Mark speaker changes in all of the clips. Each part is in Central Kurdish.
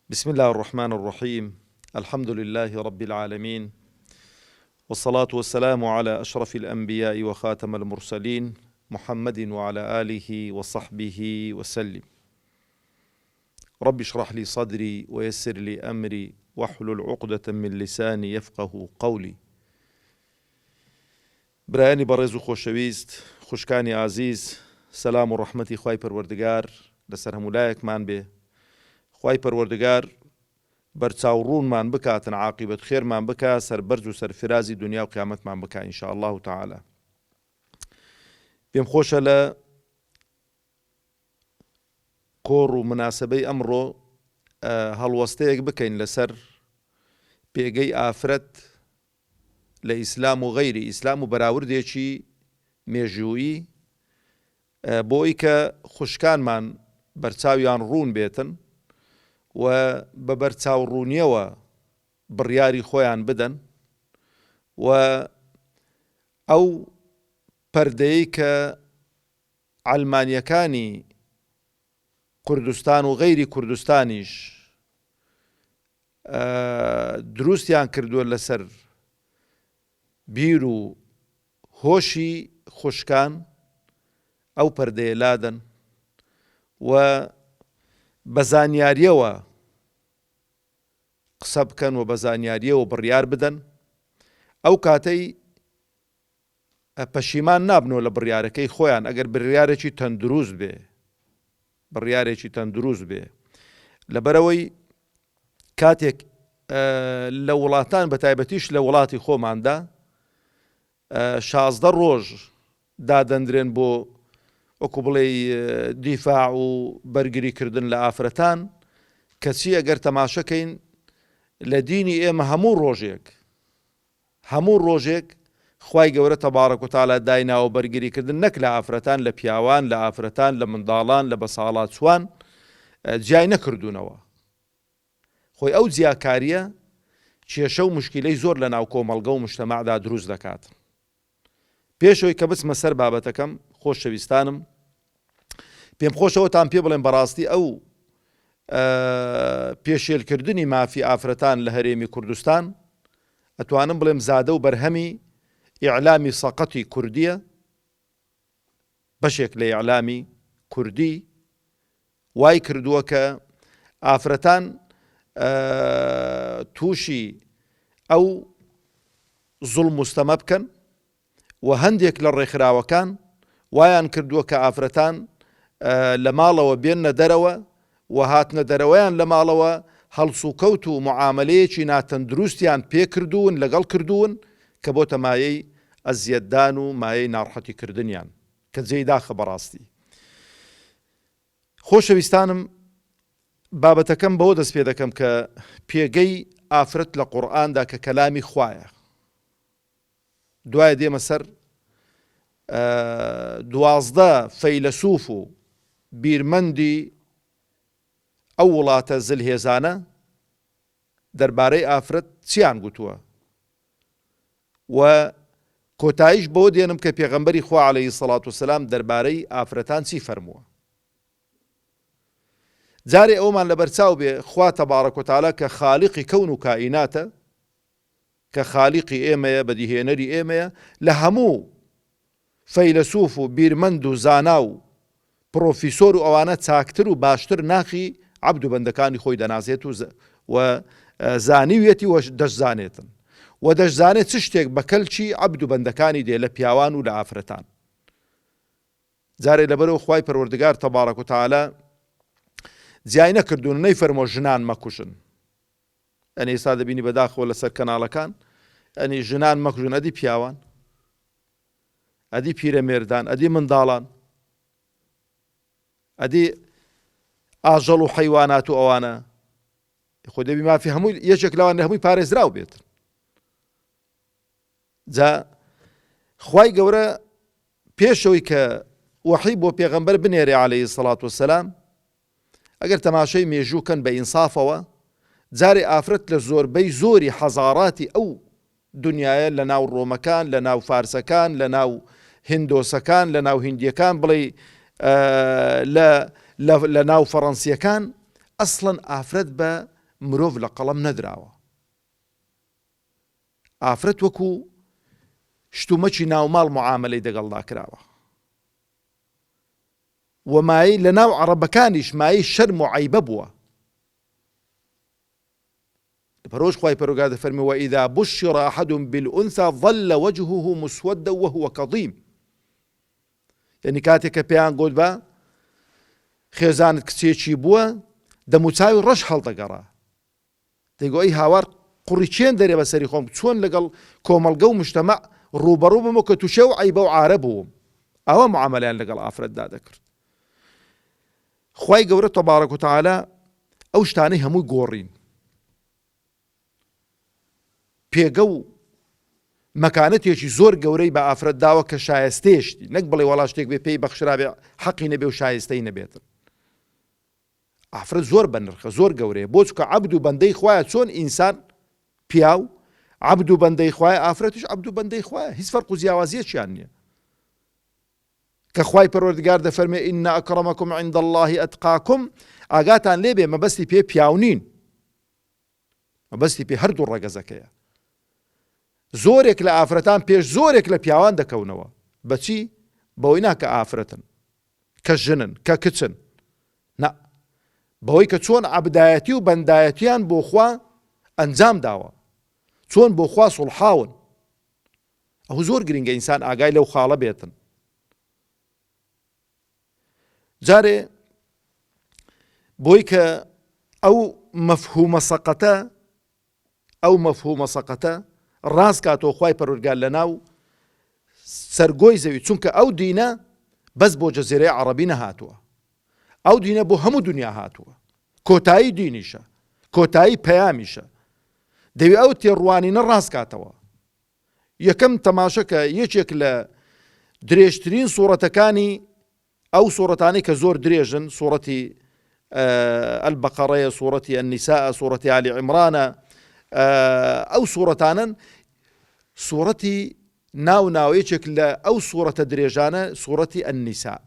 Speaker 1: بسم الله الرحمن الرحيم. الحمد لله رب العالمين، والصلاة والسلام على أشرف الأنبياء وخاتم المرسلين محمد وعلى آله وصحبه وسلم. رب اشرح لي صدري ويسر لي أمري واحلل عقدة من لساني يفقه قولي. برایانی بەڕێز و خۆشەویست، خوشکانی عزیز، سەلام و ڕەحمەتی خوای پەروەردگار لەسەر هەموو لایەکمان بێ. خوای پەروەردگار بەرچاوڕوونمان بکاتن، عاقبەت خێرمان بکات، سەربەرز و سەرفرازی دنیا و قیامەتمان بکات ئینشاء الله تعالی. پێم خۆشە لە کۆڕ و مناسبەی ئەمڕۆ هەڵوەستەیەک بکەین لەسەر پێگەی ئافرەت لە ئیسلام و غەیری ئیسلام و بەراوردێکی مێژوویی بۆی کە خوشکانمان بەرچاویان ڕوون بێتن و بە بەرچاوڕوونیەوە بڕیاری خۆیان بدەن و ئەو پەردەیەی کە عەلمانیەکانی کوردستان و غەیری کوردستانیش دروستیان کردووە لەسەر بیر و هۆشی خوشکان، ئەو پەردەیە لادەن و بە زانیاریەوە قسە بکەن و بە زانیاریەوە بڕیار بدەن. ئەو کاتەی پەشیمان نابنەوە لە بڕیارەکەی خۆیان ئەگەر بڕیارێکی تەندروست بێ. لەبەرەوەی کاتێک لە وڵاتان بە تایبەتیش لە وڵاتی خۆماندا 16 ڕۆژ دادەندرێن بۆ وەکو بڵێ دیفاع و بەرگریکردن لە ئافرەتان، کەچی ئەگەر تەماشەکەین لە دینی ئێمە هەموو ڕۆژێک خوای گەورە تەبارەک و تەعالا دایناوە بەرگریکردن نەک لە ئافرەتان، لە پیاوان، لە ئافرەتان، لە منداڵان، لە بەساڵات چوان جیای نەکردوونەوە. خۆی ئەو جیاکاریە کێشە و مشکلەی زۆر لە ناو کۆمەڵگە و مجتەمەعدا دروست دەکات. پێشەوەی کە بچمە سەر بابەتەکەم، خۆشەویستانم، پێم خۆشەوەتان پێ بڵێم بەڕاستی ئەو پێشێلکردنی مافی ئافرەتان لە هەرێمی کوردستان ئەتوانم بڵێم زادە و بەرهەمی ئیعلامی سەقەتی کوردیە، بەشێک لە ئیعلامی کوردی وای کردووە کە ئافرەتان تووشی ئەو زوڵم و ستەمە بکەن و هەندێک لە ڕێکخراوەکان وایان کردووە کە ئافرەتان لە ماڵەوە بێننە دەرەوە و هاتنە دەرەوەیان لە ماڵەوە هەڵس و کەوت و معاملەیەکی ناتەندروستیان پێ کردوون لەگەڵ کردوون کە بۆتە مایەی ئەزیەتدان و مایەی ناڕەحەتیکردنیان کە جێی داخە بەڕاستی. خۆشەویستانم، بابەتەکەم بەوە دەست پێ دەکەم کە پێگەی ئافرەت لە قورئاندا کە کەلامی خوایە، دوایە دێمە سەر 12 فەیلسوف و بیرمەندی ئەو وڵاتە زلهێزانە دەربارەی ئافرەت چیان گوتووە و کۆتاییش بەوە دێنم کە پێغەمبەری خوا عەلەیهی سەڵات وسەلام دەربارەی ئافرەتان چی فەرمووە. جارێ ئەومان لەبەرچاو بێ خوا تەبارەک و تەعالا کە خاڵقی کەون و کائیناتە، کە خاڵقی ئێمەیە، بەدیهێنەری ئێمەیە، لە هەموو فەیلسوف و بیرمەند و زانا و پرۆفیسۆر و ئەوانە چاکتر و باشتر ناخی عەبد و بەندەکانی خۆی دەناسێت و زانیویەتی و دەشزانێتن و دەشزانێت چ شتێک بە کەلکی عەبد و بەندەکانی دێ لە پیاوان و لە ئافرەتان. جارێ لەبەرەوە خوای پەروەردگار تەبارەک و تەعالا جیای نەکردوون، نەیفەرمۆ ژنان مەکوشن. ئەنی ئێستا دەبینی بەداخەوە لەسەر کەناڵەکان ئەنی ژنان مەکوژن، ئەدی پیاوان، ئەدی پیرەمێردان، ئەدی منداڵان، ئەدی ئاژەڵ و حەیوانات و ئەوانە. خۆ دەبی مافی هەمووی یەکێک لەوان هەمووی پارێزراو بێت. جا خوای گەورە پێشەوەی کە وەحی بۆ پێغەمبەر بنێرێ عەلەیهی سەڵات وسەلام، ئەگەر تەماشای مێژووکەن بە ئینسافەوە، جارێ ئافرەت لە زۆربەی زۆری حەزاراتی ئەو دنیایە، لە ناو ڕۆمەکان، لە ناو فارسەکان، لە ناو هیندۆسەکان، لە ناو هیندیەکان، بڵێ لە ناو فەڕەنسیەکان، ئەسڵەن ئافرەت بە مرۆڤ لە قەڵەم نەدراوە. ئافرەت وەکو شتومەکی ناوماڵ معاملەی دەگەڵدا کراوە و مای لە ناو عەرەبەکانیش مای شەرم و عەیبە بووە. لەبەرەوەش خوای پەروەردگار دەفەرمێ وإذا بشر أحد بالأنثى ظل وجهه مسودا وهو كظيم. یعنی کاتێک کە پێیان گوت بە خێزانت کچێکی بووە دەموچاوی ڕەش هەڵدەگەڕا، دەیگۆ ئەی هاوار قوڕی چێن دەرێ بەسەری خۆم، چۆن لەگەڵ کۆمەڵگە و مجتەمەع ڕوبەڕوو بمەوە کە تووشێ و عەیبە و عارە بووم. ئەوە معاملەیان لەگەڵ ئافرەتدا دەکرد. خوای گەورە تەبارەک و تەعالا ئەو شتانەی هەمووی گۆڕین، پێگە و مەکانەتێکی زۆر گەورەی بە ئافرەت داوە کە شایستەیەشتی، نەک بڵێ وەڵا شتێک بێ پێی بەخشرابێ حەقی نەبێ و شایستەی نەبێتن. ئافرەت زۆر بەنرخە، زۆر گەورەیە، بۆ چکە عەبد و بەندەی خوایە. چۆن ئینسان پیاو عەبد و بەندەی خوایە، ئافرەتیش عەبد و بەندەی خوایە، هیچ فەرق و جیاوازیەکیان نییە. کە خوای پەروەردگار دەفەرمێ ئین ئەکرەمەکم عند الله ئەتقاکم، ئاگاتان لێبێ مەبەستی پێ پیاو نین، مەبەستی پێ هەردوو ڕەگەزەکەیە. زۆرێک لە ئافرەتان پێش زۆرێک لە پیاوان دەکەونەوە. بەچی؟ بەوەی نا کە ئافرەتن، کە ژنن، کە کچن، نا، بەوەی کە چۆن عەبدایەتی و بەندایەتیان بۆ خوا ئەنجام داوە، چۆن بۆ خوا سوڵحاون. ئەو زۆر گرنگە ئینسان ئاگای لەو خاڵە بێتن. جارێ بۆی کە ئەو مەفهومە سەقەتە ڕاست کاتەوە خوای پەروەردگار لە ناو سەرگۆی زەوی، چونکە ئەو دینە بەس بۆ جەزیرەی عەرەبی نەهاتووە، ئەو دینە بۆ هەموو دنیا هاتووە، کۆتایی دینیشە، کۆتایی پەیامیشە. دەوی ئەو تێڕوانینە ڕاست کاتەوە. یەکەم تەماشەکە یەکێک لە درێژترین سوورەتەکانی ئەو سوورەتانەی کە زۆر درێژن، سوورەتی ئەلبەقەڕەیە، سوورەتی ئەنیساءە، سوورەتی ئالی عیمرانە، ئەو سوورەتانن سوورەتی ناویەکێک لە ئەو سوورەتە درێژانە سوورەتی ئەنیساء،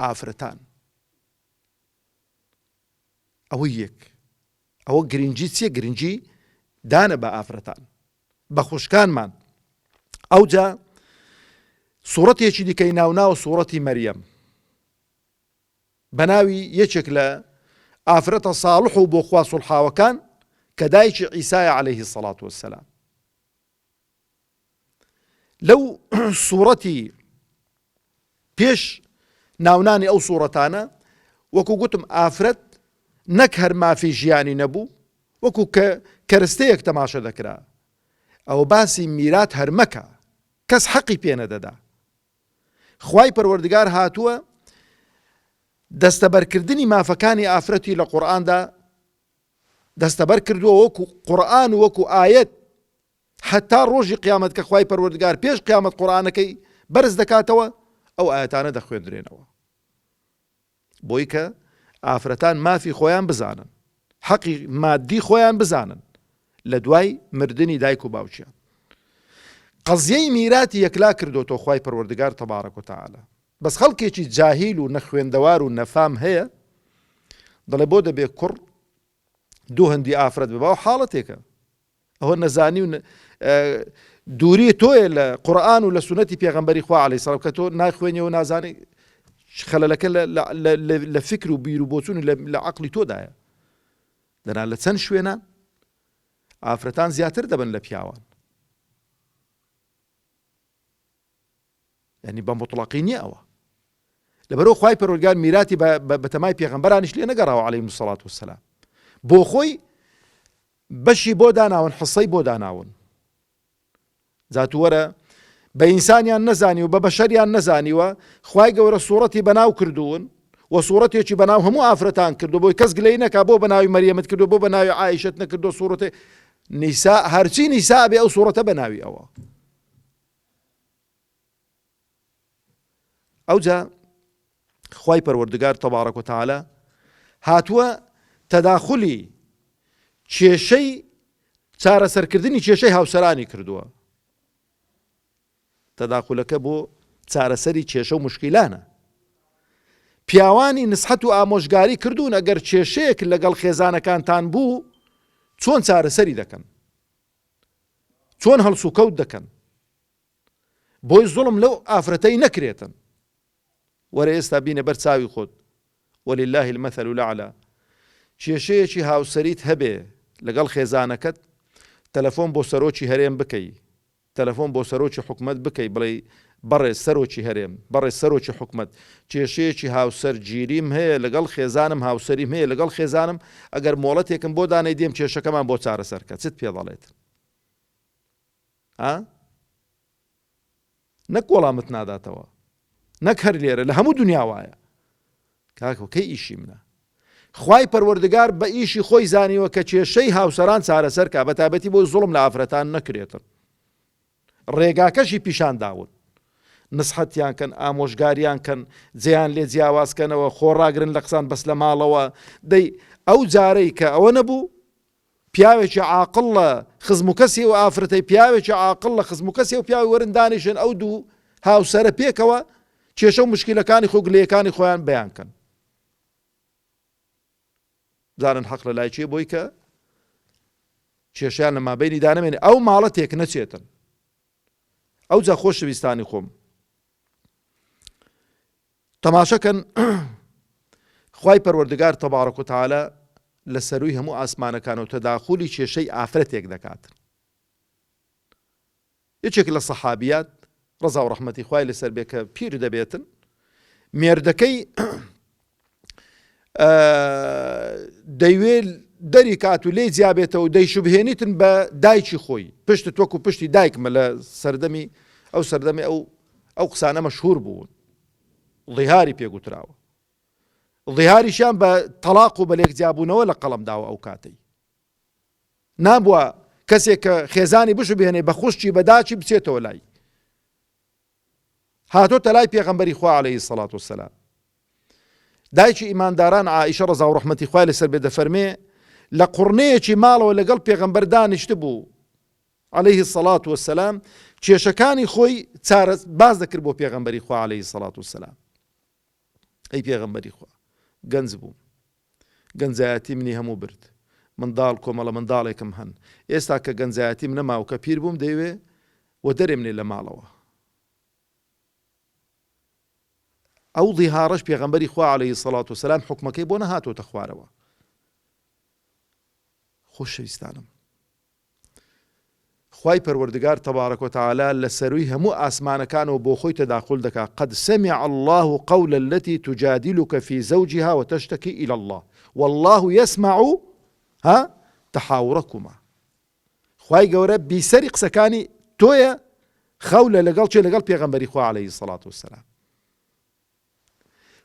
Speaker 1: ئافرەتان. ئەوە یەک، ئەوە گرنگی چیە؟ گرنگی دانە بە ئافرەتان، بە خوشکانمان. ئەوجا سوورەتێکی دیکەی ناو سوورەتی مەریەم، بەناوی یەکێک لە ئافرەتە ساڵح و بۆ خوا سوڵحاوەکان کە دایکی عیسایە عەلەیهی السەڵات وەسسەلام. لەو سوورەتی پێش ناونانی ئەو سوورەتانە وەکو گوتم ئافرەت نەک هەر مافی ژیانی نەبوو، وەکو کەرستەیەک تەماشە دەکرا. ئەو باسی میرات هەرمەکە، کەس حەقی پێ نەدەدا. خوای پەروەردگار هاتووە دەستەبەرکردنی مافەکانی ئافرەتی لە قورئاندا دەستەبەر کردووە وەکو قورئان و وەکو ئایەت، حتا ڕۆژی قیامەت کە خوای پەروەردگار پێش قیامەت قورئانەکەی بەرز دەکاتەوە، ئەو ئایەتانە دەخوێندرێنەوە، بۆی کە ئافرەتان مافی خۆیان بزانن، حەقی مادی خۆیان بزانن لە دوای مردنی دایک و باوکیان. قەزیەی میراتی یەکلا کردوتەوە خوای پەروەردگار تەبارەک و تەعالا. بەس خەڵکێکی جاهیل و نەخوێندەوار و نەفام هەیە، دەڵێ بۆ دەبێ کوڕ دوو هەندی ئافرەت ببا و حاڵەتێکە. ئەوە نەزانی و دووری تۆیە لە قورئان و لە سونەتی پێغەمبەری خوا عەلەیهی سەلام، کە تۆ ناخوێنی و نازانی خەلەلەکە لە فکر و بیر و بۆچوون لە عەقڵی تۆدایە. دەنا لە چەند شوێنە ئافرەتان زیاتر دەبن لە پیاوان، یعنی بە مطلقی نییە ئەوە. لەبەرەوە خوای پەروەردگار میراتی بەتەمای پێغەمبەرانیش لێ نەگەڕاوە عەلەیهیمو السەڵات وەسسەلام، بۆ خۆی بەشی بۆ داناون، حسەی بۆ داناون. زاتووەرە بە ئینسانیان نەزانی و بە بەشەریان نەزانیوە، خوای گەورە سوورەتی بەناو کردوون و سوورەتێکی بەناو هەموو ئافرەتان کردو، بۆی کەس گلەی نەکا بۆ بەناوی مەریەمت کردو، بۆ بەناوی عایشەت نەکردو، سوورەتێ نیسا هەرچی نیسا بێ ئەو سوورەتە بەناوی ئەوە. ئەوجا خوای پەروەردگار تەبارەک و تەعالا هاتووە تەداخلی کێشەی چارەسەرکردنی کێشەی هاوسەرانی کردووە. تەداخولەکە بۆ چارەسەری کێشە و مشکیلانە. پیاوانی نسحەت و ئامۆژگاری کردوون ئەگەر کێشەیەک لەگەڵ خێزانەکانتان بوو چۆن چارەسەری دەکەن، چۆن هەڵس و کەوت دەکەن بۆی زوڵم لەو ئافرەتەی نەکرێتن. وەرە ئێستا بینە بەر چاوی خۆت، وەلله المەثل الأعلى، کێشەیەکی هاوسەریت هەبێ لەگەڵ خێزانەکەت، تەلەفۆن بۆ سەرۆکی هەرێم بکەی، تەلەفۆن بۆ سەرۆکی حکومەت بکەی، بڵێ بەڕێ سەرۆکی هەرێم، بەڕێ سەرۆکی حکومەت، کێشەیەکی هاوسەر گیریم هەیە لەگەڵ خێزانم، هاوسەریم هەیە لەگەڵ خێزانم، ئەگەر مۆڵەتێکم بۆ دانەی دێم کێشەکەمان بۆ چارەسەرکە، چت پێ دەڵێت؟ نەک وەڵامت ناداتەوە، نەک هەر لێرە، لە هەموو دنیا وایە. کاکە کەی ئیشی منە؟ خوای پەروەردگار بە ئیشی خۆی زانیوە کە کێشەی هاوسەران چارەسەرکە، بە تایبەتی بۆی زوڵم لە ئافرەتان نەکرێتن. ڕێگاکەشی پیشان داون، نسحەتیان کەن، ئامۆژگاریان کەن، جێیان لێ جیاوازکەنەوە، خۆڕاگرن لە قسان بەس لە ماڵەوە. دەی ئەو جارەی کە ئەوە نەبوو، پیاوێکی عاقڵ لە خزم و کەسی و ئافرەتەی پیاوێکی عاقڵ لە خزم و کەسی و پیاوی وەرن دانیشن ئەو دوو هاوسەرە پێکەوە کێشە و مشکلەکانی خۆ گلەیەکانی خۆیان بەیان کەن. زانن حەق لە لای چێ بۆی کە کێشیان لە مابەینی دانەمێنێ، ئەو ماڵە تێک نەچێتن. ئەو جا خۆشەویستانی خۆم، تەماشەکەن خوای پەروەردگار تەبارەک و تەعالە لە سەرووی هەموو ئاسمانەکان و تەداخولی کێشەی ئافرەتێک دەکاتن. یەکێک لە سەحابیات ڕەزا و ڕەحمەتی خوای لەسەر بێ کە پیر دەبێتن، مێردەکەی دەیوێت دەری کات و لێی جیابێتەوە و دەیشوبهێنیتن بە دایکی خۆی، پشتت وەکو پشتی دایکمە لە سەردەمی ئەو قسانە مەشهور بوون، ڵیهاری پێگوتراوە، ڵیهاریشیان بە تەلاق و بە لێکجیابوونەوە لە قەڵەم داوە. ئەو کاتەی نابووە کەسێک کە خێزانی بشوبهێنێ بە خوشتی بە داچی بچێتەوە لای، هاتۆتە لای پێغەمبەری خوا عەلەیهی سەڵات وەسەلام. دایکی ئیمانداران عائیشە ڕەزا و ڕەحمەتی خوای لەسەر بێ دەفەرمێ لە قوڕنەیەکی ماڵەوە لەگەڵ پێغەمبەر دانیشت بوو عەلەیهی سەڵات وەسەلام، کێشەکانی خۆی باز دەکرد بۆ پێغەمبەری خوا عەلەیهی سەڵات وەسەلام. ئەی پێغەمبەری خوا، گەنج بووم، گەنجایەتی منی هەموو برد، منداڵ کۆمەڵە منداڵێکم هەن، ئێستا کە گەنجایەتیم نەماوە کە پیر بووم دەیوێ وە دەرێمنێ لە ماڵەوە. ئەو ڵیهارەش پێغەمبەری خوا عەلەیهی سەڵات وەسەلام حکمەکەی بۆ نەهاتۆتە خوارەوە. خۆشەویستانم، خوای پەروەردگار تەبارەک و تەعالە لە سەرووی هەموو ئاسمانەکانەوە بۆ خۆی تەداخل دەکات. قەد سەمیع الله قەول التي تجادلك في زوجها وتشتكي إلى الله والله يسمع تحاوركما. خوای گەورە بیسەری قسەکانی تۆیە خەولە لەگەڵ چێ؟ لەگەڵ پێغەمبەری خوا عەلەیهی سەڵات وەسەلام.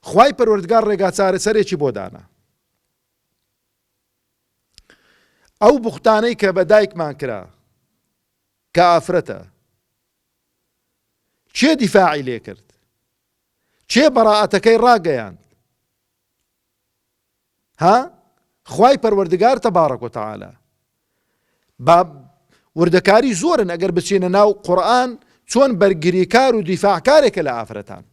Speaker 1: خوای پەروەردگار ڕێگا چارەسەرێکی بۆ دانا. ئەو بوختانەی کە بە دایکمان کرا کە ئافرەتە، چێ دیفاعی لێ کرد؟ چێ بەڕائەتەکەی ڕاگەیاند؟ خوای پەروەردگار تەبارەک و تەعالە با وردەکاری زۆرن ئەگەر بچێنە ناو قورئان چۆن بەرگریکار و دیفاعکارێکە لە ئافرەتان.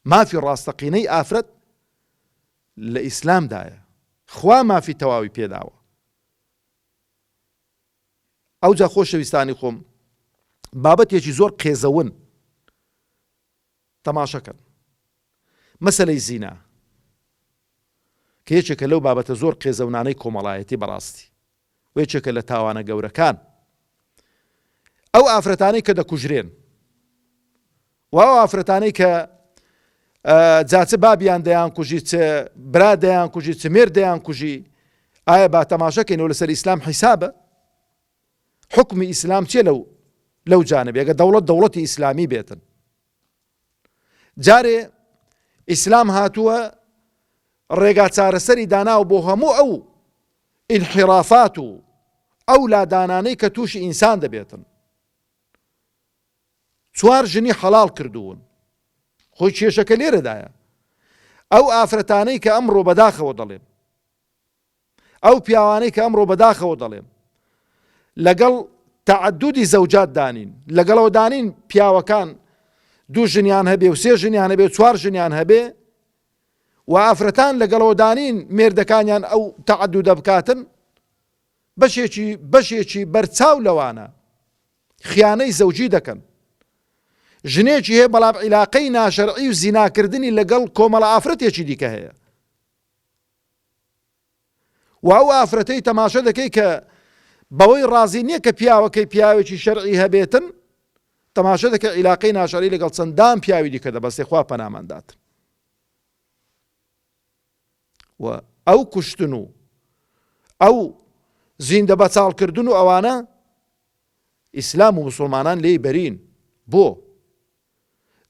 Speaker 1: مافی ڕاستەقینەی ئافرەت لە ئیسلامدایە، خوا مافی تەواوی پێداوە. ئەو جا خۆشەویستانی خۆم، بابەتێکی زۆر قێزەون تەماشەکەن، مەسەلەی زینا کە یەکێکە لەو بابەتە زۆر قێزەونانەی کۆمەڵایەتی بەڕاستی و یەکێکە لە تاوانە گەورەکان. ئەو ئافرەتانەی کە دەکوژرێن و ئەو ئافرەتانەی کە جاچە بابیان دەیان کوژی، چ برا دەیان کوژی، چ مێر دەیان کوژی، ئایا با تەماشەکەینەوە لەسەر ئیسلام حیسابە؟ حکمی ئیسلام چێ لەو جانب؟ ئەگە دەوڵەتی ئیسلامی بێتن، جارێ ئیسلام هاتووە ڕێگا چارەسەری داناوە بۆ هەموو ئەو ئینحیرافات و ئەو لادانانەی کە تووشی ئینسان دەبێتن. چوار ژنی حەڵال کردوون، خۆی کێشەکە لێرەدایە. ئەو ئافرەتانەی کە ئەمڕۆ بەداخەوە دەڵێن، ئەو پیاوانەی کە ئەمڕۆ بەداخەوە دەڵێن لەگەڵ تەعەدودی زەوجات دانین، لەگەڵەوە دانین پیاوەکان دوو ژنیان هەبێ و سێ ژنیان هەبێ و چوار ژنیان هەبێ و ئافرەتان لەگەڵەوە دانین مێردەکانیان ئەو تەعەدودە بکاتن، بەشێکی بەرچاو لەوانە خیانەی زەوجی دەکەن. ژنێکی هەیە بەڵام عیلاقەی ناشەرعی و زیناکردنی لەگەڵ کۆمەڵە ئافرەتێکی دیکە هەیە، و ئەو ئافرەتەی تەماشە دەکەی کە بەوەی ڕازی نییە کە پیاوەکەی پیاوێکی شەرعی هەبێتن، تەماشە دەکە عیلاقەی ناشەرعی لەگەڵ چەندان پیاوی دیکە دەبەستێ، خوا پەناماندات. و ئەو کوشتن و ئەو زیندە بەچاڵکردن و ئەوانە ئیسلام و مسلمانان لێی بەرین. بۆ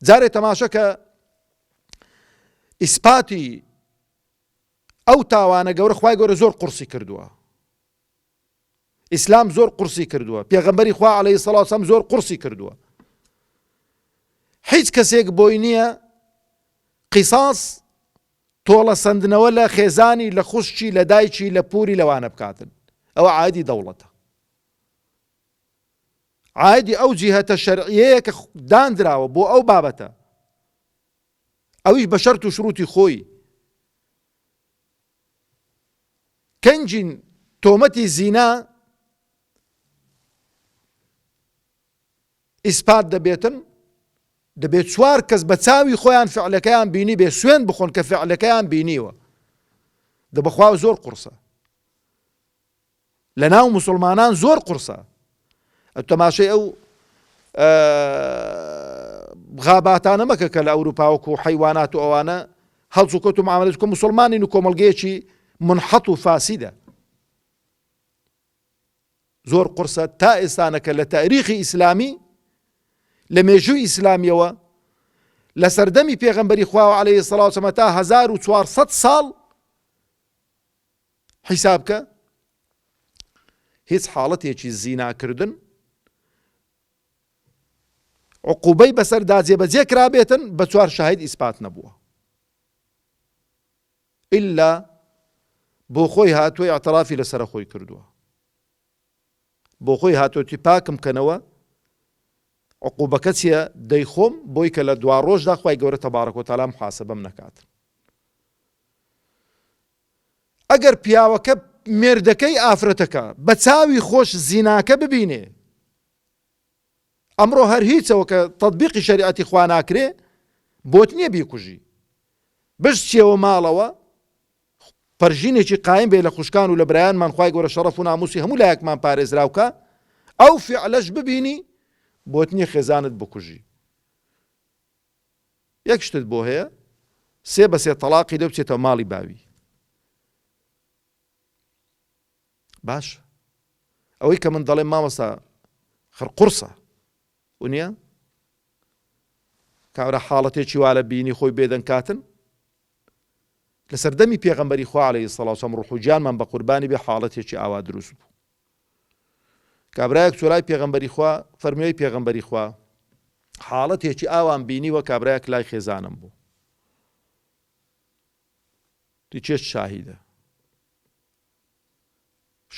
Speaker 1: جارێ تەماشە کە ئیسپاتی ئەو تاوانە گەورە خوای گەورە زۆر قورسی کردووە، ئیسلام زۆر قورسی کردووە، پێغەمبەری خوا عەلەیهی سەڵات وسەلام زۆر قورسی کردووە. هیچ کەسێک بۆی نییە قیساس تۆڵە سندنەوە لە خێزانی، لە خوشکی، لە دایکی، لە پووری لەوانە بکاتن. ئەوە عایدی دەوڵەتە، عایدی ئەو جیهەتە شەرعیەیە کە دانراوە بۆ ئەو بابەتە، ئەویش بە شەرت و شروتی خۆی. کەنجین تۆمەتی زینا ئیسپات دەبێتن، دەبێت 4 کەس بە چاوی خۆیان فعلەکەیان بینی بێ سوێن بخۆن کە فعلەکەیان بینیوە. دەبەخوا زۆر قورسە، لە ناو مسلمانان زۆر قورسە. تەماشای ئەو غاباتانە مەکە کە لە ئەوروپا وەکو حەیوانات و ئەوانە هەڵس و کەوت و معاملەت کە مسلمانین و کۆمەڵگەیەکی منحەط و فاسیدە. زۆر قورسە تا ئێستانەکە لە تاریخی ئیسلامی، لە مێژووی ئیسلامیەوە، لە سەردەمی پێغەمبەری خوا عەلەیهی سەڵات وسەلام تا 1400 ساڵ حیسابکە هیچ حاڵەتێکی زیناکردن عقوبەی بەسەر داجێبەجێ کرابێتن بە 4 شاهید ئیسپات نەبووە، ئیلا بۆ خۆی هاتووە ئاعترافی لەسەر خۆی کردووە، بۆ خۆی هاتووەتی پاکم کەنەوە، عقوبەکە چییە؟ دەیخۆم بۆی کە لە دوا ڕۆژدا خوای گەورە تەبارەک و تەعالا محاسەبەم نەکات. ئەگەر پیاوەکە مێردەکەی ئافرەتەکە بە چاوی خۆش زیناکە ببینێ، ئەمڕۆ هەر هیچەوە کە تەطبیقی شەریعەتی خوا ناکرێ، بۆت نییە بیکوژی، بشتیەوە ماڵەوە پەرژینێکی قایم بێ لە خوشکان و لە برایانمان، خوای گەورە شەڕەف و ناموسی هەموو لایەکمان پارێزراوکە، ئەو فعلەش ببینی بۆت نییە خێزانت بکوژی. یەک شتت بۆ هەیە 3 بە 3 تەلاقی لێ بچێتەوە ماڵی باوی. باش ئەوەی کە من دەڵێم مامەستا خڕ قورسە ونیە کابرا حاڵەتێکی وا لە بینی خۆی بێدەن کاتن لە سەردەمی پێغەمبەری خوا عەلەیهی سەڵات وسەلام ڕوح و گیانمان بە قوربانی بێ حاڵەتێکی ئاوا دروست بوو. کابرایەک چۆلای پێغەمبەری خوا فەرمووی پێغەمبەری خوا حاڵەتێکی ئاوان بینیوە، کابرایەک لای خێزانم بوو، چێشت شاهیدە،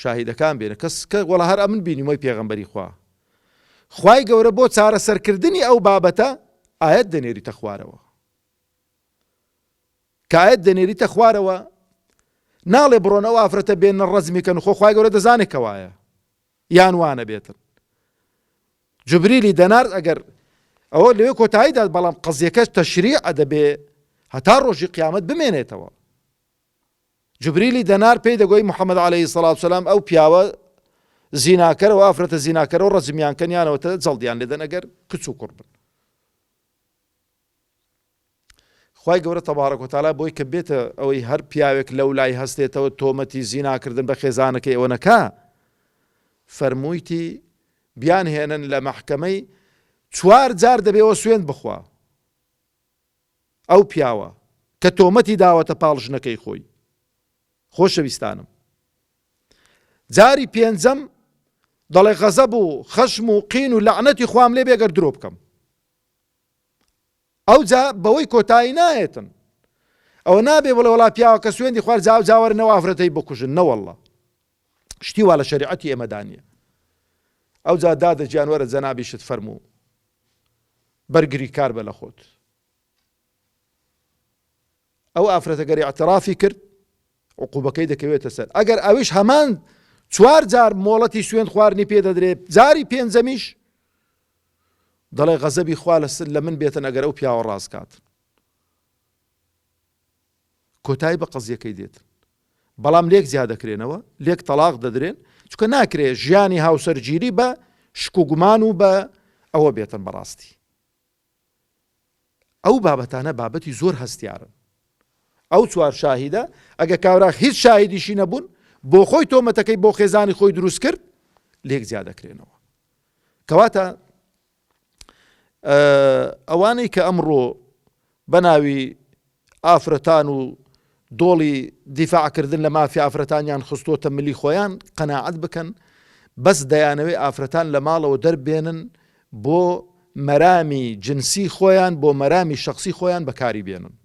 Speaker 1: شاهیدەکان بێنە کەس کە وەڵا هەر ئەمن بینیمەوەی پێغەمبەری خوا. خوای گەورە بۆ چارەسەرکردنی ئەو بابەتە ئایەت دەنێریتە خوارەوە، کە ئایەت دەنێریتە خوارەوە ناڵێ بڕۆنە ئەو ئافرەتە بێنە ڕەزمیکەن، خۆ خوای گەورە دەزانێت کە وایە یان وانە بێتن. جوبریلی دەنار ئەگەر ئەوە لەوێ کۆتاییدا، بەڵام قەزیەکەش تەشریع دەبێ هەتا ڕۆژی قیامەت بمێنێتەوە. جوبریلی دەنار پێی دەگوی محەممەد عەلەیهی سەڵات وسەلام ئەو پیاوە زیناکەرەوە ئافرەتە زیناکەرەوە ڕەزمیان کەنیانەوەتە جەڵدیان لێدەن ئەگەر کچ و کوڕ بن. خوای گەورە تەبارەک و تەعالا بۆی کە بێتە ئەوەی هەر پیاوێک لەو لای هەستێتەوە تۆمەتی زیناکردن بە خێزانەکەی ئەوە نەکا، فەرموویتی بیان هێنن لە مەحکەمەی 4 جار دەبێەوە سوێند بخوا ئەو پیاوە کە تۆمەتی داوەتە پاڵژنەکەی خۆی. خۆشەویستانم، جاری 5ەم دەڵێ غەزەب و خەشم و قین و لەعنەتی خوام لێ بێگەر درۆ بکەم. ئەو جا بەوەی کۆتایی نایەتن، ئەوە نابێ بڵێ وڵا پیاوە کە سوێندی خوارد جاوەرنەوە ئافرەتەی بکوژن، نەوەڵڵا شتی وا لە شەریعەتی ئێمەدا نییە. ئەو جا دادە گیانوەرە جەنابیشت فەرموو بەرگری کار بە لە خۆت. ئەو ئافرەتە گەری ئەعترافی کرد عقوبەکەی دەکەوێتە سەر. ئەگەر ئەویش هەمان 4 جار مۆڵەتی سوێند خواردنی پێ دەدرێت، جاری پێنجەمیش دەڵێ غەزەبی خوا لە من بێتن ئەگەر ئەو پیاوە ڕاست کات. کۆتایی بە قەزیەکەی دێت، بەڵام لێک زیاد دەکرێنەوە، لێک تەلاق دەدرێن، چونکە ناکرێت ژیانی هاوسەرگیری بە شک و گومان و بە ئەوە بێتن بەڕاستی. ئەو بابەتانە بابەتی زۆر هەستیارن. ئەو 4 شاهیدە ئەگە کاوراک هیچ شاهیدیشی نەبوون، بۆ خۆی تۆمەتەکەی بۆ خێزانی خۆی دروست کرد، لێک زیاد دەکرێنەوە. کەواتە ئەوانەی کە ئەمڕۆ بەناوی ئافرەتان و دۆڵی دیفاعکردن لە مافی ئافرەتانیان خستۆتە ملی خۆیان قەناعەت بکەن، بەس دەیانەوەی ئافرەتان لە ماڵەوە دەربێنن بۆ مەرامی جنسی خۆیان، بۆ مەرامی شخصی خۆیان بەکاری بێنن.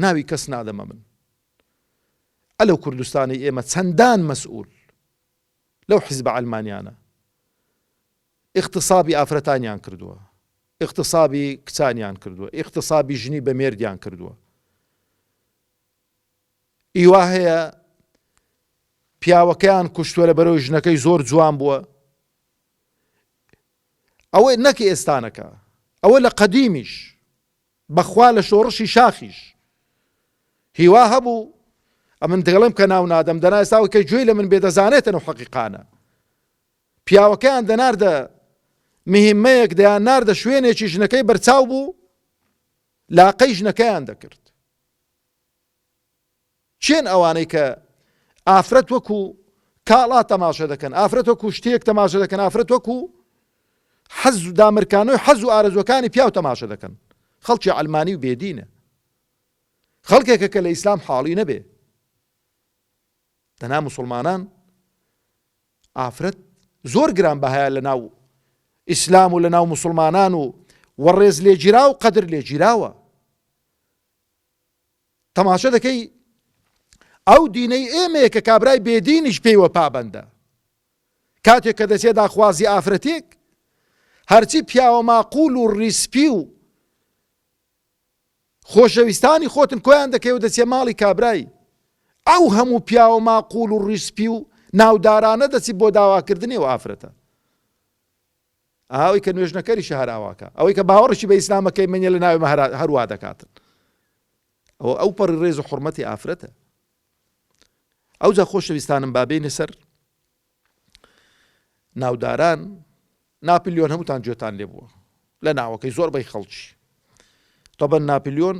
Speaker 1: ناوی کەس نادەمە من. ئەلەو کوردستانی ئێمە چەندان مەسئول لەو حیزبە عەلمانیانە اغتصابی ئافرەتانیان کردووە، اغتصابی کچانیان کردووە، اغتصابی ژنی بە مێردیان کردووە. ئیوا هەیە پیاوەکەیان کوشتووە لە بەرەوەی ژنەکەی زۆر جوان بووە. ئەوە نەکی ئێستانەکە، ئەوە لە قەدیمیش بەخوا لە شۆڕشی شاخیش هیوا هەبوو. ئەمن دەڵێم کە ناو نادەم، دەنا ئێستاوە کە گوێی لە من بێدەزانێتن و حەقیقانە. پیاوەکەیان دەناردە مهمەیەک، دەیان ناردە شوێنێکی ژنەکەی بەرچاو بوو، لاقەی ژنەکەیان دەکرد. چێن ئەوانەی کە ئافرەت وەکو کاڵا تەماشە دەکەن، ئافرەت وەکو شتێک تەماشە دەکەن، ئافرەت وەکو حەز و دامرکانەوەی حەز و ئارەزوەکانی پیاو تەماشە دەکەن. خەڵکی عەلمانی و بێدینە، خەڵکێکە کە لە ئیسلام حاڵی نەبێ. دەنا موسڵمانان ئافرەت زۆر گرانبەهایە لە ناو ئیسلام و لە ناو موسڵمانان و وەڕێز لێگیرا و قەدر لێگیراوە. تەماشە دەکەی ئەو دینەی ئێمەیە کە کابرای بێدینیش پێیوە پابەندە. کاتێک کە دەچێت داخوازی ئافرەتێک، هەرچی پیاوە ماقول و ڕیسپی و خۆشەویستانی خۆتن کۆیان دەکەی و دەچێ ماڵی کابرایی، ئەو هەموو پیاوە ماقول و ڕیسپی و ناودارانە دەچی بۆ داواکردنی و ئافرەتە. ئەوەی کە نوێژنەکەریشە هەراواکە، ئەوەی کە باوەڕشی بە ئیسلامەکەی منە لە ناوی هەروە دەکاتن. ئەو پەڕی ڕێز و حورمەتی ئافرەتە. ئەوجا خۆشەویستانم بابێنە سەر ناوداران. ناپلیۆن هەمووتان گوێتان لێ بووە لە ناوەکەی زۆر بەی خەڵکی. طبعا ناپلیۆن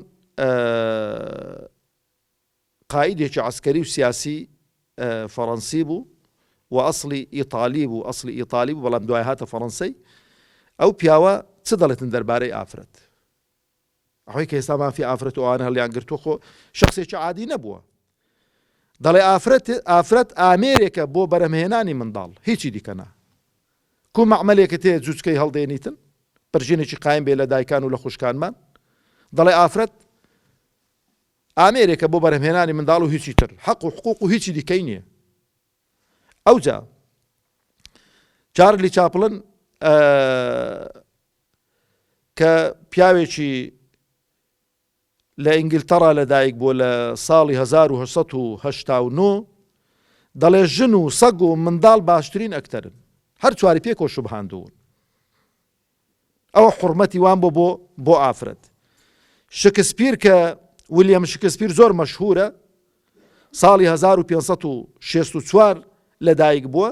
Speaker 1: قائیدێکی عسکەری و سیاسی فەڕەنسی بوو و ئەسڵی ئیتالی بوو، ئەسڵی ئیتالی بوو، بەڵام دوای هاتە فەڕەنسەی. ئەو پیاوە چ دەڵێتن دەربارەی ئافرەت؟ ئەوەی کە ئێستا مافی ئافرەت و ئەوانە هەڵیان گرتووە، خۆ شخصێکی عادی نەبووە. دەڵێ ئافرەت ئامێرێکە بۆ بەرەمهێنانی منداڵ، هیچی دیکەنا. کو مەعمەلێکە تێ جوچکەی هەڵدێنیتن، پرژینێکی قایم بێ لە دایکان و لە خوشکانمان. دەڵێ ئافرەت ئامێرێکە بۆ بەرەمهێنانی منداڵ و هیچی تر، حەق و حقوق و هیچی دیکەی نییە. ئەوجا چارلی چاپڵن کە پیاوێکی لە ئینگلتەرا لەدایک بۆ لە ساڵی 1889 دەڵێ ژن و سەگ و منداڵ باشترین ئەکتەرن، هەر چواری پێکۆ شوبهاندوون. ئەوە حورمەتی وان بۆ ئافرەت. شکسپیر کە ویلیام شکسپیر زۆر مەشهورە، ساڵی 1564 لەدایک بووە،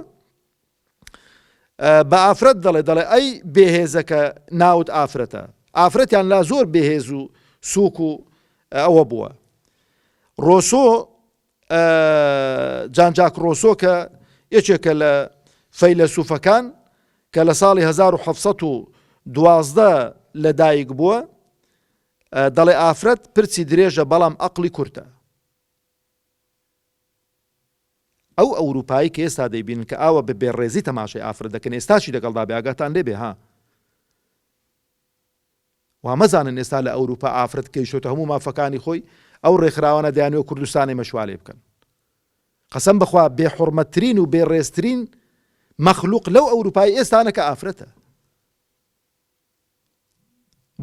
Speaker 1: بە ئافرەت دەڵێ ئەی بێهێزەکە ناوت ئافرەتە. ئافرەتیان لا زۆر بێهێز و سووک و ئەوە بووە. ڕۆسۆ، جان جاک ڕۆسۆ کە یەکێکە لە فەیلسوفەکان کە لە ساڵی 1712 لەدایک بووە، دەڵێ ئافرەت پرچی درێژە بەڵام ئەقلی کورتە. ئەو ئەوروپایی کە ئێستا دەیبینن کە ئاوە بە بێڕێزی تەماشای ئافرەت دەکەن، ئێستاشی لەگەڵدا بێ ئاگاتان لێبێ ها. وا مەزانن ئێستا لە ئەوروپا ئافرەت کەیشۆتە هەموو مافەکانی خۆی، ئەو ڕێکخراوانە دەیانوێ کوردستانی مەشوالێ بکەن. قەسەم بەخوا بێحورمەتترین و بێڕێزترین مەخلوق لەو ئەوروپای ئێستانە کە ئافرەتە.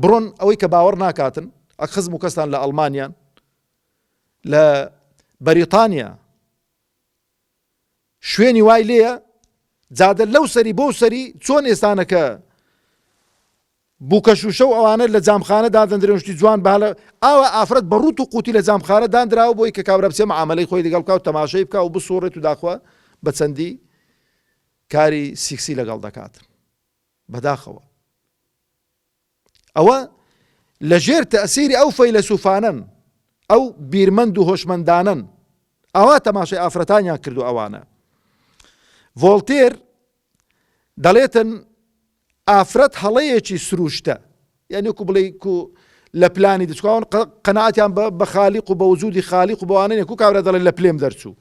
Speaker 1: بڕۆن ئەوەی کە باوەڕ ناکاتن، ئەخزم و کەستان لە ئەڵمانیان، لە بەریتانیا، شوێنی وای لێیە جادە لەو سەری بۆ سەری چۆن ئێستانەکە بووکەش و شەو ئەوانە لە جامخانە دادەندرێنشتی جوان باە ئاوە ئافرەت بەڕوت و قوتی لە جامخانە دانراوە بۆی کە کابرا بچێ معاملەی خۆی لەگەڵ بکە و تەماشای بکە و بسوڕێت و داخوا بە چەندی کاری سیکسی لەگەڵ دەکات بەداخەوە. ئەوە لەژێر تەسیری ئەو فەیلسوفانن ئەو بیرمەند و هۆشمەندانن ئەوە تەماشای ئافرەتانیان کردو. ئەوانە ڤۆڵتێر دەڵێتن ئافرەت هەڵەیەکی سروشتە، یعنی وەکو بڵێ لە پلانی دەچکاون قەناعەتیان بە خالیق و بە وجودی خالیق و بەوانەیە کو کابرا دەڵێن لە پلێم دەرچوو،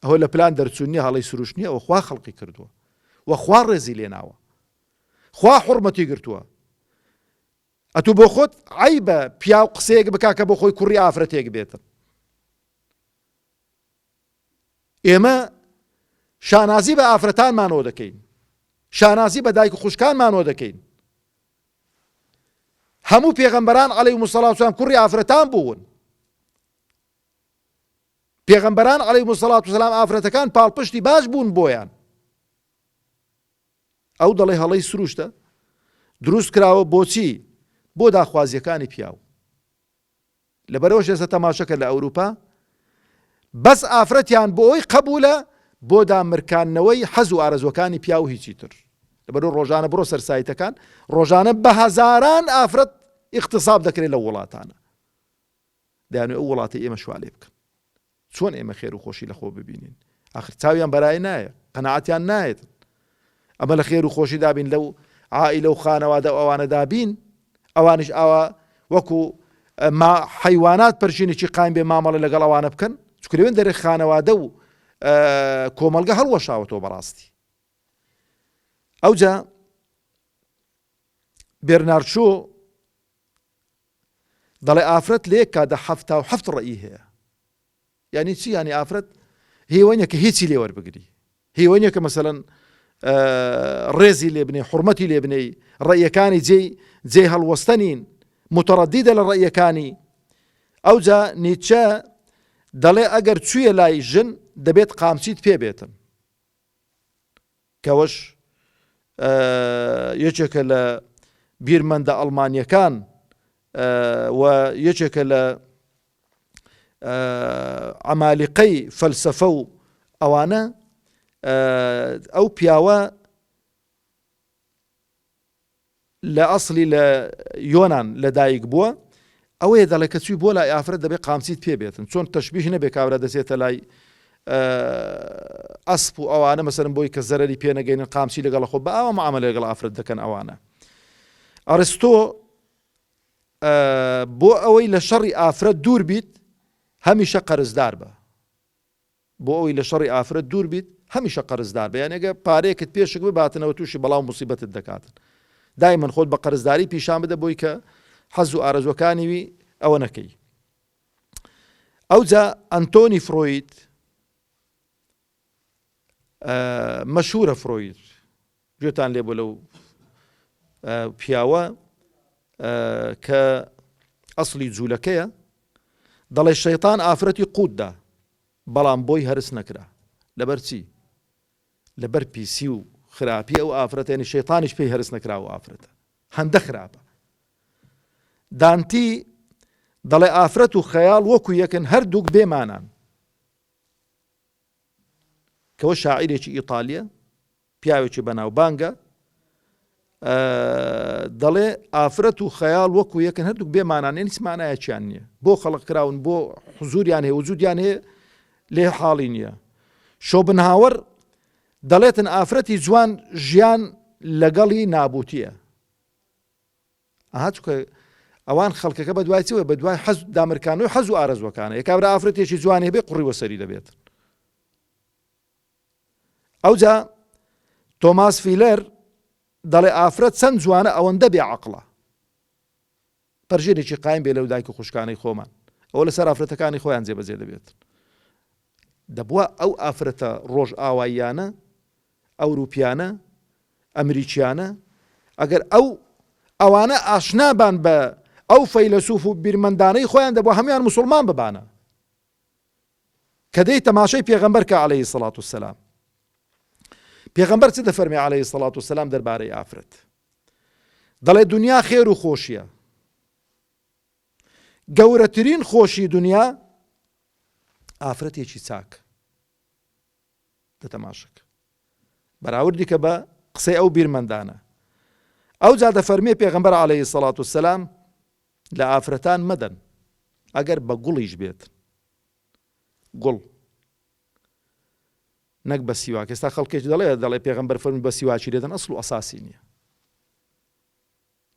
Speaker 1: ئەوە لە پلان دەرچوون نیە، هەڵەی سروشت نییە، ئەوە خوا خەڵقی کردووە و خوا ڕێزی لێناوە، خوا حورمەتی گرتووە. ئەتوو بۆ خۆت عەیبە پیا و قسەیەک بکا کە بۆ خۆی کوڕی ئافرەتێک بێتن. ئێمە شانازی بە ئافرەتانمانەوە دەکەین، شانازی بە دایک و خوشکانمانەوە دەکەین. هەموو پێغەمبەران عەلەیهیمو سەڵات وسەلام کوڕی ئافرەتان بوون. پێغەمبەران عەلەیهیمو سەڵات وسەلام ئافرەتەکان پاڵپشتی باش بوون بۆیان. ئەو دەڵێ هەڵەی سروشتە دروست کراوە بۆچی؟ بۆ داخوازیەکانی پیاو. لەبەرەوەش ئێستا تەماشەکە لە ئەوروپا بەس ئافرەتیان بۆ ئەوی قەبوولە بۆ دامرکانەوەی حەز و ئارەزوەکانی پیا و هیچی تر. لەبەرەوە ڕۆژانە بڕۆ سەر سایتەکان ڕۆژانە بە هەزاران ئافرەت ئیغتیساب دەکرێت لە وڵاتانە. دەیانوێت ئەو وڵاتی ئێمە شوالێ بکەن. چۆن ئێمە خێر و خۆشی لە خۆ ببینین؟ ئاخر چاویان بەرای نایە، قەناعەتیان نایەت. ئەمە لە خێر و خۆشی دابین لەو عائیلە و خانەوادە ئەوانە دابین، ئەوانش ئاوا وەکو حەیوانات پەرژینێکی قایم بێ مامەڵە لەگەڵ ئەوانە بکەن، چونکە لەوێن دەرێ خانەوادە و کۆمەلگە هەڵوەشاوەتەوە بەڕاستی. ئەوجا بێرنارد شۆ دەڵێ ئافرەت لە یەک کاتدا 77 ڕەئی هەیە. یعنی چی؟ یعنی ئافرەت هیوانیە کە هیچی لێ وەربگری، هیوانیە کە مەسەلەن ڕێزی لێ بنێ، حورمەتی لێ بنێ، ڕەیەکانی جێ هەڵوەستەنین، متەڕەدیدە لە ڕەیەکانی. ئەوجا نیچە دەڵێ ئەگەر چوویە لای ژن دەبێت قامچیت پێ بێتن، کەوەش یەکێکە لە بیرمەندە ئەڵمانیەکان و یەکێکە لە عەمالیقەی فەلسەفە و ئەوانە. ئەو پیاوە لە ئەسڵی لە یۆنان لەدایک بووە، ئەوەیە دەڵێ کە چووی بۆ لای ئافرەت دەبێت قامچیت پێ بێتن، چۆن تەشبیه نەبێ کابرا دەچێتە لای ئەسپ و ئەوانە مەسەرن بۆی کە زەرەری پێ نەگەینن قامچی لەگەڵ خۆ بە ئەوە معاملە لەگەڵ ئافرەت دەکەن. ئەوانە ئەرستۆ بۆ ئەوەی لە شەڕی ئافرەت دوور بیت هەمیشە قەرزدار بە، بۆ ئەوەی لە شەڕی ئافرەت دوور بیت هەمیشە قەرزدار بە، یانێگە پارەیەکت پێشک بباتنەوە تووشی بەڵاو موسیبەتت دەکاتن. دایمەن خۆت بە قەرزداری پیشان بدە بۆی کە حەز و ئارەزوەکانی وی ئەوە نەکەی. ئەوجا ئەنتۆنی فرۆید مەشهورە، فرۆید گوێتان لێ بۆ لەو پیاوە کە ئەسڵی جوولەکەیە، دەڵێ شەیطان ئافرەتی قوتدا بەڵام بۆی هەرس نەکرا. لەبەر چی؟ لەبەر پیسی و خراپی ئەو ئافرەتێنی شەیطانیش پێی هەرس نەکراوە ئافرەتە هەندە خراپە. دانتی دەڵێ ئافرەت و خەیاڵ وەکو یەکن هەردووک بێمانان، کەوە شاعیرێکی ئیتالیە پیاوێکی بەناوبانگە، دەڵێ ئافرەت و خەیاڵ وەکو یەکن هەردووک بێمانان، یعنی هیچ مانایەکیان نییە، بۆ خەڵق کراون، بۆ حوزوریان هەیە وجودیان هەیە لێ حاڵی نییە. شۆبنهاوەر دەڵێتن ئافرەتی جوان ژیان لەگەڵی نابوتیە. چونکە ئەوان خەڵکەکە بە دوای چەوە بە دوای حەز دامرکانەوەی حەز و ئارەزوەکانە، یەکابرا ئافرەتێکی جوان هەبێ قوڕی وەسەری دەبێت. ئەوجا تۆماس فیلەر دەڵێ ئافرەت چەند جوانە ئەوەندە بێعەقڵە. پەرژێرێکی قایم بێ لەو دایک و خوشکانەی خۆمان، ئەوە لەسەر ئافرەتەکانی خۆیان جێبەجێ دەبێت. دەبووە ئەو ئافرەتە ڕۆژ ئاواییانە، ئەوروپیانە، ئەمریکیانە، ئەگەر ئەوانە ئاشنابان بە ئەو فەیلسوف و بیرمەندانەی خۆیان دەبووە هەمویان موسڵمان ببانە. کە دەی تەماشای پێغەمبەر کە عەلەیهی سەڵات وسەلام. پێغەمبەر چ دەفەرمێ عەلەیهی سەڵات وسەلام دەربارەی ئافرەت؟ دەڵێ دنیا خێر و خۆشیە، گەورەترین خۆشی دنیا ئافرەتێکی چاک. دەتەماشک بەراوردی کە بە قسەی ئەو بیرمەندانە. ئەو جا دەفەرمێ پێغەمبەر عەلەیهی سەڵات وسەلام لە ئافرەتان مەدەن ئەگەر بە گوڵیش بێت. گوڵ نەک بە سیواک. ئێستا خەڵکێک دەڵێ پێغەمبەر فەرمی بە سیواکی دێتن، ئەسڵ و ئەساسی نییە.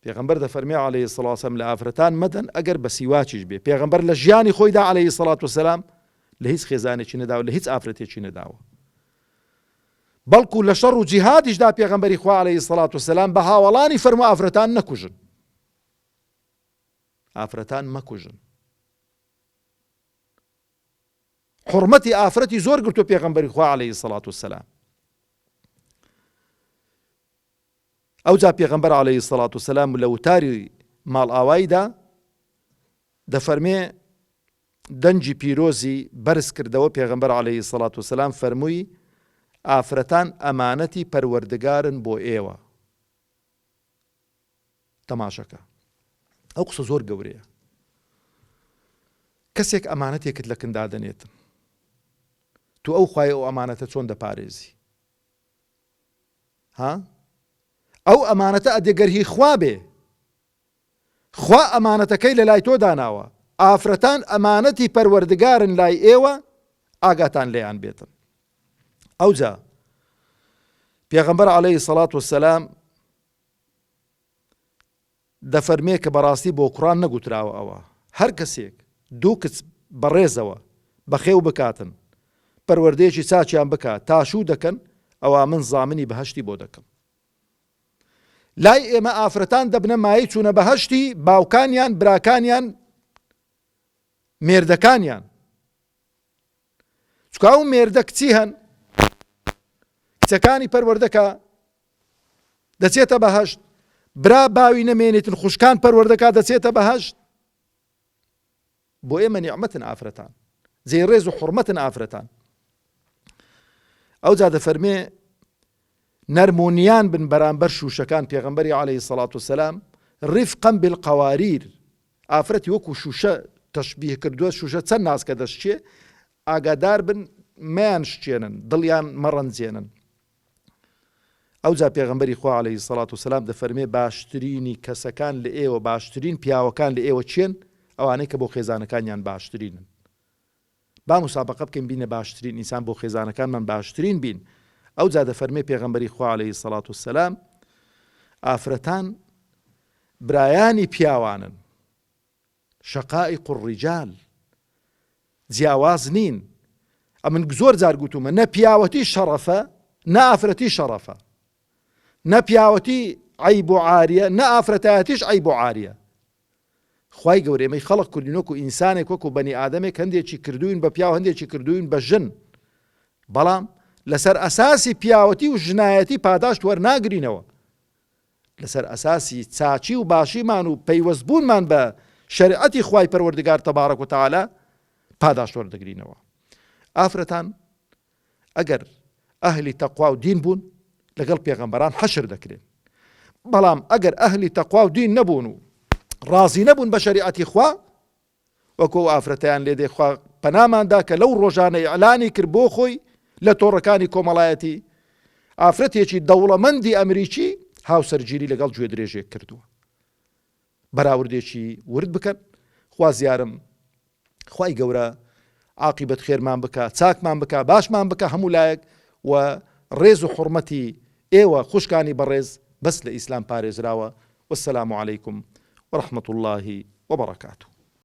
Speaker 1: پێغەمبەر دەفەرمێ عەلەیهی سەڵات وسەلام لە ئافرەتان مەدەن ئەگەر بە سیواکیش بێ. پێغەمبەر لە ژیانی خۆیدا عەلەیهی سەڵات وسەلام لە هیچ خێزانێکی نەداوە، لە هیچ ئافرەتێکی نەداوە، بەڵکو لە شەڕ و جیهادیشدا پێغەمبەری خوا عەلەیهی سەڵات وسەلام بە هاوڵانی فەرموو ئافرەتان نەکوژن، ئافرەتان مەکوژن. حورمەتی ئافرەتی زۆر گرتووە پێغەمبەری خوا عەلەیهی سەڵات وسەلام. ئەو جا پێغەمبەر عەلەیهی سەڵات وسەلام لە وتاری ماڵ ئاواییدا دەفەرمێ دەنجی پیرۆزی بەرز کردەوە. پێغەمبەر عەلەیهی سەڵات وسەلام فەرمووی ئافرەتان ئەمانەتی پەروەردگارن بۆ ئێوە. تەماشەکە ئەو قسە زۆر گەورەیە. کەسێک ئەمانەتێکت لە کندا دەنێتن، تو ئەو خوای ئەو ئەمانەتە چۆن دەپارێزی؟ ئەو ئەمانەتە ئەدەگەر خوا بێ، خوا ئەمانەتەکەی لە لای تۆ داناوە، ئافرەتان ئەمانەتی پەروەردگارن لای ئێوە، ئاگاتان لێیان بێتن. ئەو جا پێغەمبەر عەلەیهی سەڵات وسەلام دەفەرمێ کە بەڕاستی بۆ کوڕان نەگوتراوە ئەوە، هەر کەسێک دوو کچ بەڕێزەوە بەخێو بکاتن، پەروەردەیەکی چاچیان بکات، تاشوو دەکەن، ئەوە من زامنی بەهەشتی بۆ دەکەم. لای ئێمە ئافرەتان دەبنە مایەی چوونە بەهەشتی باوکانیان، براکانیان، مێردەکانیان. چکە ئەو مێردە کچی هەن، کچەکانی پەروەردەکە دەچێتە بەهەشت، برا باوی نەمێنێتن خوشکان پەروەردەکە دەچێتە بەهەشت. بۆ ئێمە نیعمەتن ئافرەتان، جێڕێز و حورمەتن ئافرەتان. ئەو جا دەفەرمێ نەرمونیان بن بەرامبەر شوشەکان. پێغەمبەری عەلەیهی سەڵات وسەلام ڕیفقا بالقەواریر، ئافرەتی وەکو شوشە تەشبیه کردووە، شوشە چەند ناسکە دەشتێ، ئاگادار بن مەیان شتێنن، دڵیان مەڕەنجێنن. ئەو جا پێغەمبەری خوا عەلەیهی سەڵات وسەلام دەفەرمێ باشترینی کەسەکان لە ئێوە، باشترین پیاوەکان لە ئێوە چێن؟ ئەوانەی کە بۆ خێزانەکانیان باشترینن. با مسابقە بکەین بینە باشترین ئینسان بۆ خێزانەکانمان باشترین بین. ئەو جا دەفەرمێ پێغەمبەری خوا عەلەیهی سەڵات وسەلام ئافرەتان برایانی پیاوانن، شەقائق الڕیجال، جیاواز نین. ئەمن زۆر جار گوتومە، نە پیاوەتی شەڕەفە، نە ئافرەتی شەڕەفە، نە پیاوەتی عەیب و عاریە، نە ئافرەتایەتیش عەیب و عاریە. خوای گەورە ئێمەی خەڵق کردوین وەکو ئینسانێک، وەکو بەنی ئادەمێک، هەندێکی کردوین بە پیاو، هەندێکی کردوین بە ژن، بەڵام لەسەر ئەساسی پیاوەتی و ژنایەتی پاداشت وەرناگرینەوە، لەسەر ئەساسی چاچی و باشیمان و پەیوەستبوونمان بە شەریعەتی خوای پەروەردگار تەبارەک و تەعالا پاداشت وەردەگرینەوە. ئافرەتان ئەگەر ئەهلی تەقوا و دین بوون لەگەڵ پێغەمبەران حەشر دەکرێن، بەڵام ئەگەر ئەهلی تەقوا و دین نەبوون و ڕازی نەبوون بە شەریعەتی خوا، وەکو ئافرەتیان لێ دێ خوا پەناماندا کە لەو ڕۆژانە ئیعلانی کرد بۆ خۆی لە تۆڕەکانی کۆمەڵایەتی، ئافرەتێکی دەوڵەمەندی ئەمریکی هاوسەرگیری لەگەڵ گوێ درێژێک کردووە. بەراوردێکی ورد بکەن. خوا زیارم خوای گەورە عاقبەت خێرمان بکە، چاکمان بکە، باشمان بکە هەموو لایەک، و ڕێز و حورمەتی ئێوە خوشکانی بەڕێز بەس لە ئیسلام پارێزراوە. والسلام عەلەیکم ورحمة الله وبركاته.